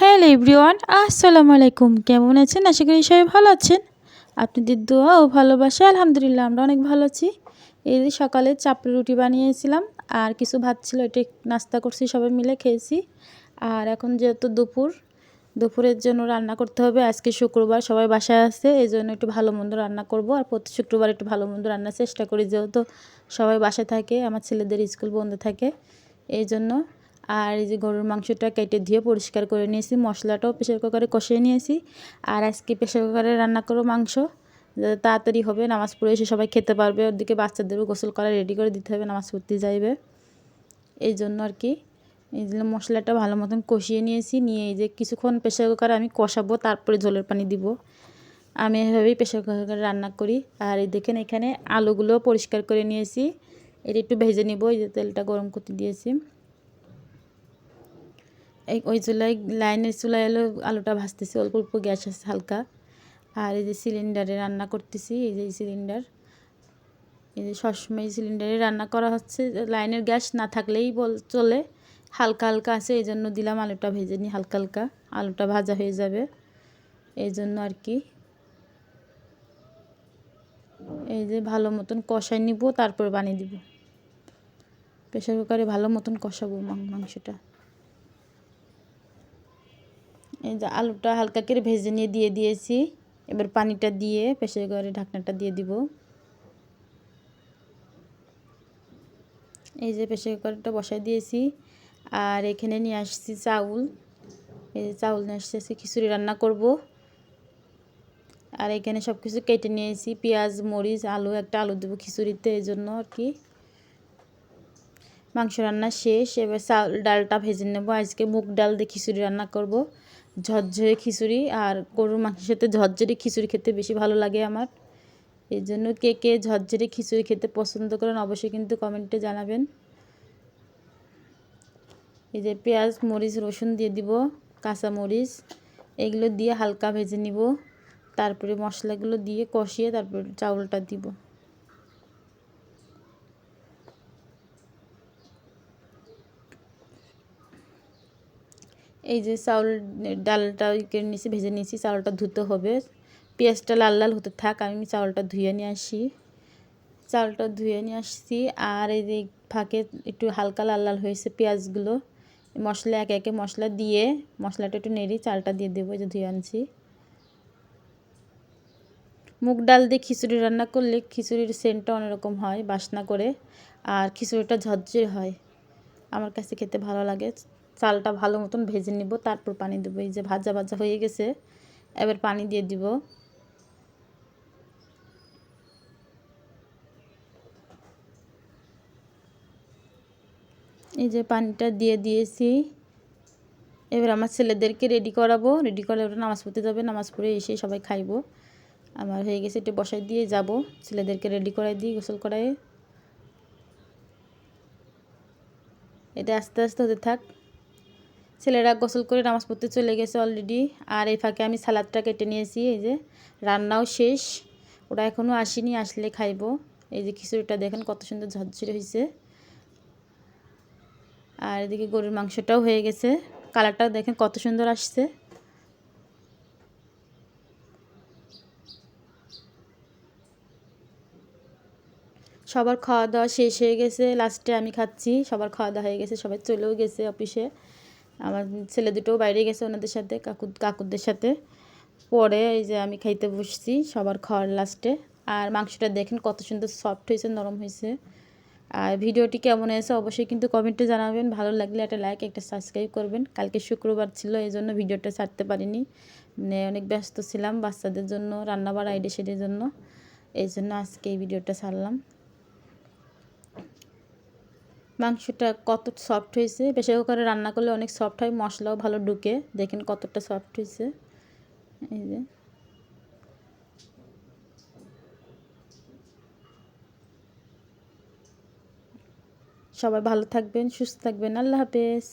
Hello everyone, আসসালামু আলাইকুম। কেমন আছেন? আশা করি সবাই ভালো আছেন। আপনাদের দোয়া ও ভালোবাসা আলহামদুলিল্লাহ আমরা অনেক ভালো আছি। এই যে সকালে চাপড়ি রুটি বানিয়েছিলাম আর কিছু ভাত ছিল, এটা নাস্তা করছি, সবাই মিলে খেয়েছি। আর এখন যেহেতু দুপুরের জন্য রান্না করতে হবে। আজকে শুক্রবার, সবাই বাসায় আছে, এই জন্য একটু ভালো মন্দ রান্না করব। আর প্রতি শুক্রবার একটু ভালো মন্দ রান্নার চেষ্টা করি, যেহেতু সবাই বাসায় থাকে, আমার ছেলেদের স্কুল বন্ধ থাকে এই জন্য। আর এই যে গরুর মাংসটা কেটে ধুয়ে পরিষ্কার করে নিয়েছি, মশলাটাও প্রেশার কুকারে কষিয়ে নিয়েছি। আর আজকে প্রেশার কুকারে রান্না করবো মাংস, যাতে তাড়াতাড়ি হবে, নামাজ পড়ে এসে সবাই খেতে পারবে। ওদিকে বাচ্চাদেরও গোসল করা রেডি করে দিতে হবে, নামাজ পড়তে যাইবে, এই জন্য আর কি। এই জন্য মশলাটা ভালো মতন কষিয়ে নিয়েছি, নিয়ে এই যে কিছুক্ষণ প্রেশার কুকারে আমি কষাবো, তারপরে ঝোলের পানি দিব। আমি এভাবেই প্রেশার কুকারে রান্না করি। আর এই দেখেন এখানে আলুগুলো পরিষ্কার করে নিয়েছি, এটা একটু ভেজে নিব। এই যে তেলটা গরম করতে দিয়েছি, ওই চুলায়, লাইনের চুলায় এলো আলুটা ভাজতেছি, অল্প অল্প গ্যাস আছে হালকা। আর এই যে সিলিন্ডারে রান্না করতেছি, এই যে সিলিন্ডার, এই যে সবসময় সিলিন্ডারে রান্না করা হচ্ছে, লাইনের গ্যাস না থাকলেই চলে। হালকা হালকা আছে, এই জন্য দিলাম, আলুটা ভেজে নিই হালকা হালকা, আলুটা ভাজা হয়ে যাবে এই জন্য আর কি। এই যে ভালো মতন কষাই নিব, তারপর বানিয়ে দিব। প্রেশার কুকারে ভালো মতন কষাবো মাংসটা। এই যে আলুটা হালকা করে ভেজে নিয়ে দিয়ে দিয়েছি, এবার পানিটা দিয়ে প্রেসার কুকারে ঢাকনাটা দিয়ে দিব। এই যে প্রেসার কুকারটা বসাই দিয়েছি। আর এখানে নিয়ে আসছি চাউল, এই যে চাউল নিয়ে আসছি, খিচুড়ি রান্না করব। আর এখানে সব কিছু কেটে নিয়েছি, পেঁয়াজ, মরিচ, আলু, একটা আলু দেবো খিচুড়িতে, এই জন্য আর কি। মাংস রান্না শেষ, এবার ডালটা ভেজে নেব। আজকে মুগ ডাল দিয়ে খিচুড়ি রান্না করব, ঝরঝরে খিচুড়ি। আর গরুর মাংসের সাথে ঝরঝরে খিচুড়ি খেতে বেশি ভালো লাগে আমার, এই জন্য কে কে ঝরঝরে খিচুড়ি খেতে পছন্দ করেন অবশ্যই কিন্তু কমেন্টে জানাবেন। এই যে পেঁয়াজ, মরিচ, রসুন দিয়ে দিব, কাঁচা মরিচ, এগুলো দিয়ে হালকা ভেজে নিব। তারপরে মশলাগুলো দিয়ে কষিয়ে তারপর চাউলটা দিব। এই যে ডালটা কেটে নিয়েছি, ভেজে নিয়েছি, চাউলটা ধুতে হবে। পেঁয়াজটা লাল লাল হতে থাক, আমি চাউলটা ধুয়ে নিয়ে আসি। চাউলটা ধুয়ে নিয়ে আসছি। আর এই যে ফাঁকে একটু হালকা লাল লাল হয়েছে পেঁয়াজগুলো, মশলা একে একে মশলা দিয়ে মশলাটা একটু নেড়ে চালটা দিয়ে দেবো, এই যে ধুয়ে আনছি। মুগ ডাল দিয়ে খিচুড়ি রান্না করলে খিচুড়ির সেন্টটা অন্যরকম হয়, বাসনা করে, আর খিচুড়িটা ঝরঝরে হয়, আমার কাছে খেতে ভালো লাগে। চালটা ভালো মতন ভেজে নিব, তারপর পানি দেবো। এই যে ভাজা ভাজা হয়ে গেছে, এবার পানি দিয়ে দিব। এই যে পানিটা দিয়ে দিয়েছি, এবার আমার ছেলেদেরকে রেডি করাবো, রেডি করে ওরা নামাজ পড়তে যাবে, নামাজ পড়ে এসে সবাই খাইবো। আমার হয়ে গেছে, একটু বসাই দিয়ে যাব, ছেলেদেরকে রেডি করাই দিই, গোসল করাই। এটা আস্তে আস্তে হতে থাক। ছেলেরা গোসল করে নামাজ পড়তে চলে গেছে অলরেডি। আর এই ফাঁকে আমি সালাদটা কেটে নিয়েছি, এই যে রান্নাও শেষ, ওরা এখনও আসেনি, আসলে খাইবো। এই যে খিচুড়িটা দেখেন কত সুন্দর ঝরঝরে হয়েছে। আর এদিকে গরুর মাংসটাও হয়ে গেছে, কালারটা দেখেন কত সুন্দর আসছে। সবার খাওয়া দাওয়া শেষ হয়ে গেছে, লাস্টে আমি খাচ্ছি। সবার খাওয়া দাওয়া হয়ে গেছে, সবাই চলেও গেছে অফিসে। আমার ছেলে দুটোও বাইরে গেছে ওনাদের সাথে, কাকুদের সাথে। পরে এই যে আমি খাইতে বসছি সবার খাওয়ার লাস্টে। আর মাংসটা দেখেন কত সুন্দর সফট হয়েছে, নরম হয়েছে। আর ভিডিওটি কেমন হয়েছে অবশ্যই কিন্তু কমেন্টে জানাবেন। ভালো লাগলে একটা লাইক, একটা সাবস্ক্রাইব করবেন। কালকে শুক্রবার ছিল, এই জন্য ভিডিওটা ছাড়তে পারিনি, মানে অনেক ব্যস্ত ছিলাম বাচ্চাদের জন্য, রান্নাবাড়া আইডে সেটের জন্য, এই জন্য আজকে এই ভিডিওটা ছাড়লাম। মাংসটা কত সফট হয়েছে, প্রেসার কুকারে রান্না করলে অনেক সফট হয়, মশলাও ভালো ঢুকে, দেখেন কতটা সফট হয়েছে। এই যে সবাই ভালো থাকবেন, সুস্থ থাকবেন, আল্লাহ হাফেজ।